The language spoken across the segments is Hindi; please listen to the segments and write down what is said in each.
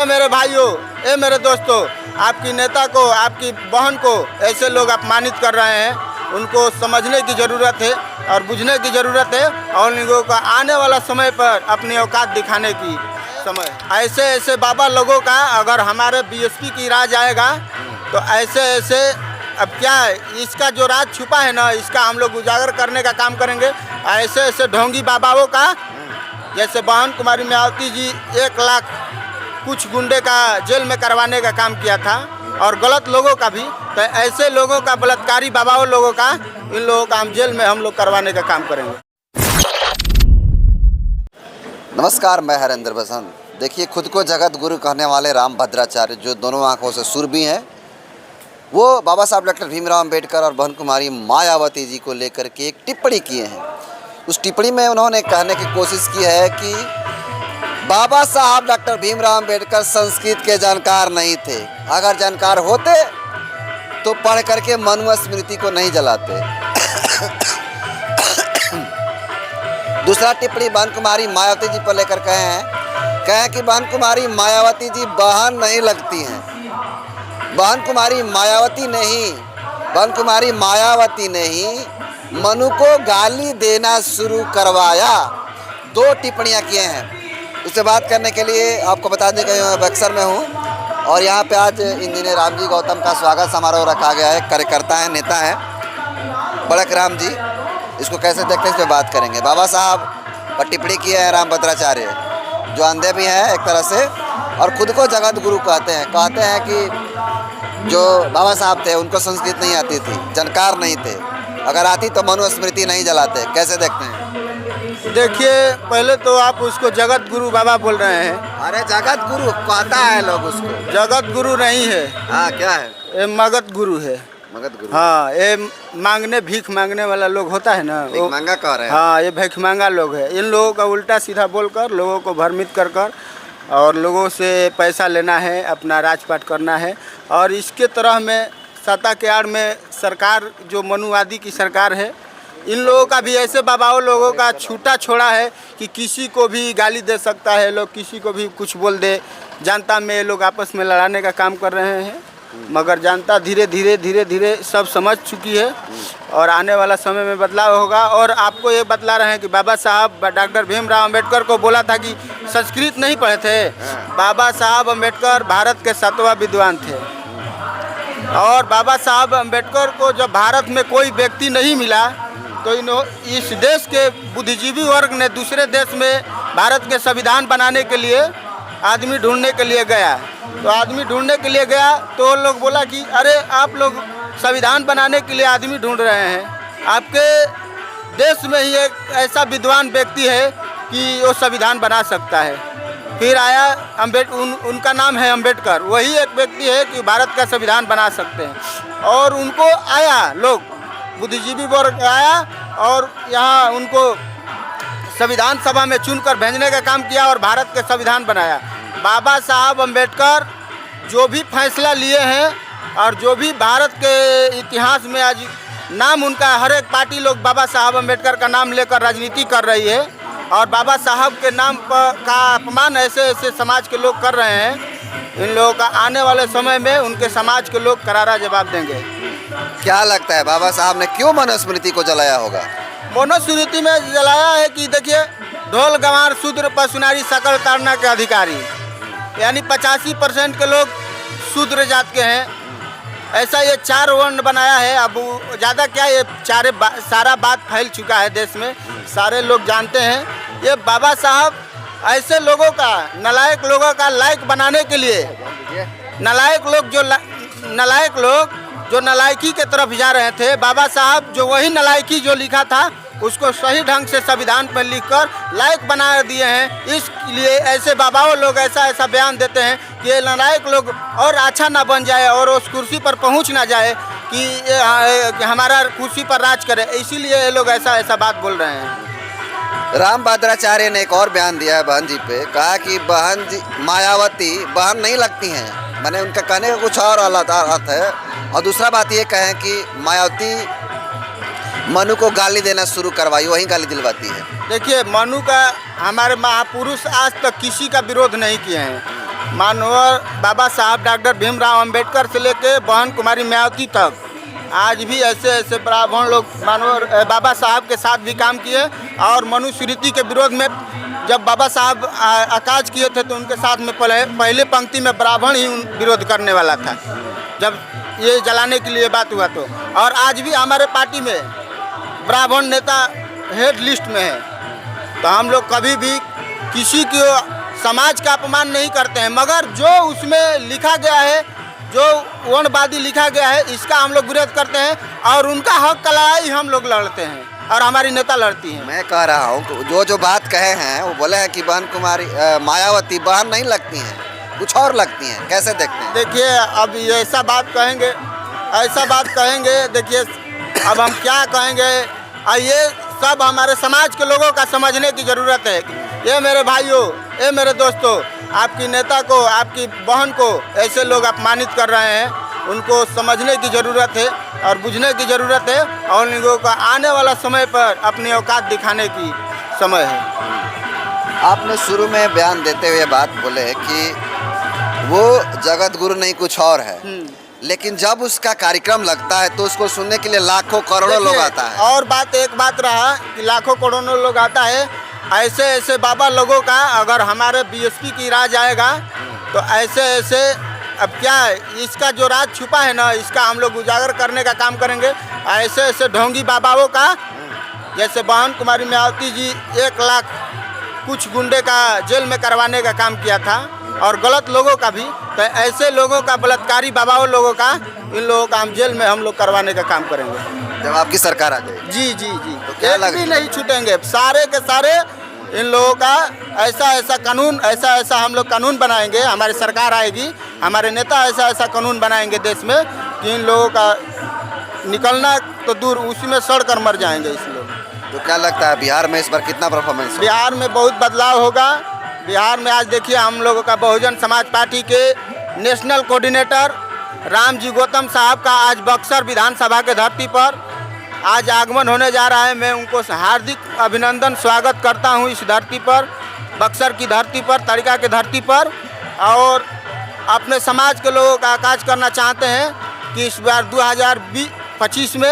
मेरे भाइयों, ए मेरे दोस्तों, आपकी नेता को, आपकी बहन को ऐसे लोग अपमानित कर रहे हैं। उनको समझने की ज़रूरत है और बुझने की ज़रूरत है और लोगों का आने वाला समय पर अपनी औकात दिखाने की समय। ऐसे ऐसे बाबा लोगों का अगर हमारे बीएसपी की राज आएगा तो ऐसे ऐसे अब क्या है, इसका जो राज छुपा है ना, इसका हम लोग उजागर करने का काम करेंगे। ऐसे ऐसे ढोंगी बाबाओं का, जैसे बहन कुमारी मायावती जी 1 लाख कुछ गुंडे का जेल में करवाने का काम किया था और गलत लोगों का भी, तो ऐसे लोगों का, बलात्कारी बाबाओं लोगों का, इन लोगों का हम जेल में हम लोग करवाने का काम करेंगे। नमस्कार, मैं हरेंद्र बसंत। देखिए, खुद को जगत गुरु कहने वाले राम भद्राचार्य, जो दोनों आंखों से सूरबीन हैं, वो बाबा साहब डॉक्टर भीमराव अंबेडकर और बहन कुमारी मायावती जी को लेकर के एक टिप्पणी किए हैं। उस टिप्पणी में उन्होंने कहने की कोशिश की है कि बाबा साहब डॉक्टर भीमराव अंबेडकर संस्कृत के जानकार नहीं थे। अगर जानकार होते तो पढ़ करके मनुस्मृति को नहीं जलाते। दूसरा टिप्पणी बहन कुमारी मायावती जी पर लेकर कहें कि बहन कुमारी मायावती जी बहन नहीं लगती हैं। बहन कुमारी मायावती ने ही मनु को गाली देना शुरू करवाया। 2 टिप्पणियां किए हैं। उससे बात करने के लिए आपको बता दें कि मैं बक्सर में हूं और यहाँ पे आज इंजीनियर रामजी गौतम का स्वागत समारोह रखा गया है। कार्यकर्ता हैं, नेता हैं बड़क राम जी, इसको कैसे देखते हैं इस पर बात करेंगे। बाबा साहब पर टिप्पणी किए हैं राम भद्राचार्य, जो अंधे भी हैं एक तरह से और खुद को जगत गुरु कहते हैं कि जो बाबा साहब थे उनको संस्कृत नहीं आती थी, जानकार नहीं थे। अगर आती तो मनुस्मृति नहीं जलाते। कैसे देखते हैं? देखिए, पहले तो आप उसको जगत गुरु बाबा बोल रहे हैं। अरे जगत गुरु कहता है लोग उसको। जगत गुरु नहीं है। हाँ, क्या है? ये मगध गुरु है। मगध गुरु? हाँ, ये भीख मांगने वाला लोग होता है ना, भीख मांगा कह रहे हैं। हाँ, ये भीख मांगा लोग है। इन लोगों का उल्टा सीधा बोलकर लोगों को भ्रमित कर और लोगों से पैसा लेना है, अपना राजपाट करना है। और इसके तरह में सत्ता के आड़ में सरकार, जो मनुवादी की सरकार है, इन लोगों का भी ऐसे बाबाओं लोगों का छूटा छोड़ा है कि किसी को भी गाली दे सकता है लोग, किसी को भी कुछ बोल दे। जनता में ये लोग आपस में लड़ाने का काम कर रहे हैं, मगर जनता धीरे धीरे सब समझ चुकी है और आने वाला समय में बदलाव होगा। और आपको ये बतला रहे हैं कि बाबा साहब डॉक्टर भीमराव अंबेडकर को बोला था कि संस्कृत नहीं पढ़े थे। बाबा साहब अंबेडकर भारत के 7वां विद्वान थे और बाबा साहब अंबेडकर को जब भारत में कोई व्यक्ति नहीं मिला तो इस देश के बुद्धिजीवी वर्ग ने दूसरे देश में भारत के संविधान बनाने के लिए आदमी ढूंढने के लिए गया। तो आदमी ढूंढने के लिए गया तो लोग बोला कि अरे आप लोग संविधान बनाने के लिए आदमी ढूंढ रहे हैं, आपके देश में ही एक ऐसा विद्वान व्यक्ति है कि वो संविधान बना सकता है। फिर आया उनका नाम है अंबेडकर, वही एक व्यक्ति है कि भारत का संविधान बना सकते हैं। और उनको आया लोग, बुद्धिजीवी वर्ग आया और यहाँ उनको संविधान सभा में चुनकर भेजने का काम किया और भारत के संविधान बनाया। बाबा साहब अंबेडकर जो भी फैसला लिए हैं और जो भी भारत के इतिहास में आज नाम उनका, हर एक पार्टी लोग बाबा साहब अंबेडकर का नाम लेकर राजनीति कर रही है और बाबा साहब के नाम का अपमान ऐसे ऐसे समाज के लोग कर रहे हैं। इन लोगों का आने वाले समय में उनके समाज के लोग करारा जवाब देंगे। क्या लगता है बाबा साहब ने क्यों मनुस्मृति को जलाया होगा? मनुस्मृति में जलाया है कि देखिए, ढोल गंवार शूद्र पशुनारी सकल ताड़ना के अधिकारी, यानी 85% के लोग शूद्र जात के हैं। ऐसा ये 4 वर्ण बनाया है। अब ज़्यादा क्या, ये सारा बात फैल चुका है देश में, सारे लोग जानते हैं। ये बाबा साहब ऐसे लोगों का, नालायक लोगों का लायक बनाने के लिए, नालायक लोग जो नालायकी के तरफ जा रहे थे, बाबा साहब जो वही नालायकी जो लिखा था उसको सही ढंग से संविधान पर लिखकर लायक बना दिए हैं। इसलिए ऐसे बाबाओं लोग ऐसा बयान देते हैं कि ये नालायक लोग और अच्छा ना बन जाए और उस कुर्सी पर पहुंच ना जाए कि हमारा कुर्सी पर राज करे, इसीलिए ये लोग ऐसा बात बोल रहे हैं। राम भद्राचार्य ने एक और बयान दिया है बहन जी पे, कहा कि बहन जी मायावती बहन नहीं लगती हैं। मैंने उनका कहने का कुछ और अर्थ है। और दूसरा बात ये कहें कि मायावती मनु को गाली देना शुरू करवाई, वही गाली दिलवाती है। देखिए, मनु का, हमारे महापुरुष आज तक किसी का विरोध नहीं किए हैं। मानवर बाबा साहब डॉक्टर भीमराव अंबेडकर से लेके बहन कुमारी मायावती तक आज भी ऐसे ऐसे ब्राह्मण लोग मानवर बाबा साहब के साथ भी काम किए। और मनुस्मृति के विरोध में जब बाबा साहब आकाज किए थे तो उनके साथ में पहले पंक्ति में ब्राह्मण ही विरोध करने वाला था जब ये जलाने के लिए बात हुआ तो। और आज भी हमारे पार्टी में ब्राह्मण नेता हेड लिस्ट में है। तो हम लोग कभी भी किसी की समाज का अपमान नहीं करते हैं, मगर जो उसमें लिखा गया है, जो वर्णवादी लिखा गया है, इसका हम लोग विरोध करते हैं और उनका हक का लड़ाई हम लोग लड़ते हैं और हमारी नेता लड़ती हैं। मैं कह रहा हूँ जो बात कहे हैं वो बोले हैं कि बहन कुमारी मायावती बहन नहीं लगती हैं, कुछ और लगती हैं, कैसे देखते हैं? देखिए अब ये ऐसा बात कहेंगे, देखिए अब हम क्या कहेंगे, ये सब हमारे समाज के लोगों का समझने की ज़रूरत है। ये मेरे भाइयों, ये मेरे दोस्तों, आपकी नेता को, आपकी बहन को ऐसे लोग अपमानित कर रहे हैं, उनको समझने की ज़रूरत है और बुझने की ज़रूरत है और उन लोगों का आने वाला समय पर अपनी औकात दिखाने की समय है। आपने शुरू में बयान देते हुए बात बोले कि वो जगत गुरु नहीं कुछ और है, लेकिन जब उसका कार्यक्रम लगता है तो उसको सुनने के लिए लाखों करोड़ों लोग आता है। और एक बात रहा कि लाखों करोड़ों लोग आता है। ऐसे ऐसे बाबा लोगों का अगर हमारे बीएसपी की राज आएगा तो ऐसे अब क्या है, इसका जो राज छुपा है ना, इसका हम लोग उजागर करने का काम करेंगे। ऐसे ऐसे ढोंगी बाबाओं का, जैसे बहन कुमारी मायावती जी 1 लाख कुछ गुंडे का जेल में करवाने का काम किया था और गलत लोगों का भी, तो ऐसे लोगों का, बलात्कारी बाबाओं लोगों का, इन लोगों का हम जेल में हम लोग करवाने का काम करेंगे जब आपकी सरकार आ जाए। जी जी जी, तो क्या भी नहीं छूटेंगे, सारे के सारे इन लोगों का ऐसा कानून, ऐसा हम लोग कानून बनाएंगे। हमारी सरकार आएगी, हमारे नेता ऐसा कानून बनाएंगे देश में कि इन लोगों का निकलना तो दूर, उसी में सड़ कर मर जाएंगे इस लोग। तो क्या लगता है बिहार में इस बार कितना परफॉर्मेंस? बिहार में बहुत बदलाव होगा। बिहार में आज देखिए हम लोगों का बहुजन समाज पार्टी के नेशनल कोऑर्डिनेटर रामजी गौतम साहब का आज बक्सर विधानसभा के धरती पर आज आगमन होने जा रहा है। मैं उनको हार्दिक अभिनंदन स्वागत करता हूं इस धरती पर, बक्सर की धरती पर, तड़का की धरती पर। और अपने समाज के लोगों का आकाज करना चाहते हैं कि इस बार 2025 में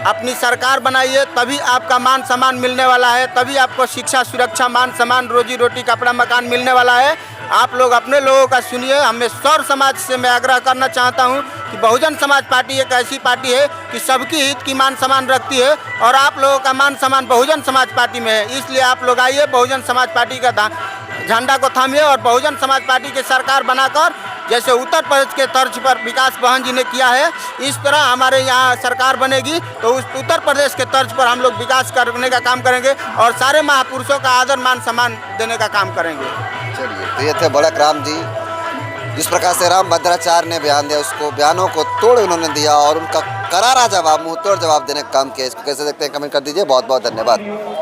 अपनी सरकार बनाइए, तभी आपका मान सम्मान मिलने वाला है, तभी आपको शिक्षा, सुरक्षा, मान सम्मान, रोजी रोटी, कपड़ा, मकान मिलने वाला है। आप लोग अपने लोगों का सुनिए। हमें सौर समाज से मैं आग्रह करना चाहता हूं कि बहुजन समाज पार्टी एक ऐसी पार्टी है कि सबकी हित की मान सम्मान रखती है और आप लोगों का मान सम्मान बहुजन समाज पार्टी में है। इसलिए आप लोग आइए, बहुजन समाज पार्टी का झंडा को थामिए और बहुजन समाज पार्टी की सरकार बनाकर, जैसे उत्तर प्रदेश के तर्ज पर विकास बहन जी ने किया है, इस तरह हमारे यहाँ सरकार बनेगी तो उस उत्तर प्रदेश के तर्ज पर हम लोग विकास करने का काम करेंगे और सारे महापुरुषों का आदर मान सम्मान देने का काम करेंगे। चलिए, तो ये थे बड़क राम जी। जिस प्रकार से राम भद्राचार्य ने बयान दिया, उसको बयानों को तोड़ उन्होंने दिया और उनका करारा जवाब, मुंह तोड़ जवाब देने का काम किया। इसको कैसे देखते हैं कमेंट कर दीजिए। बहुत बहुत धन्यवाद।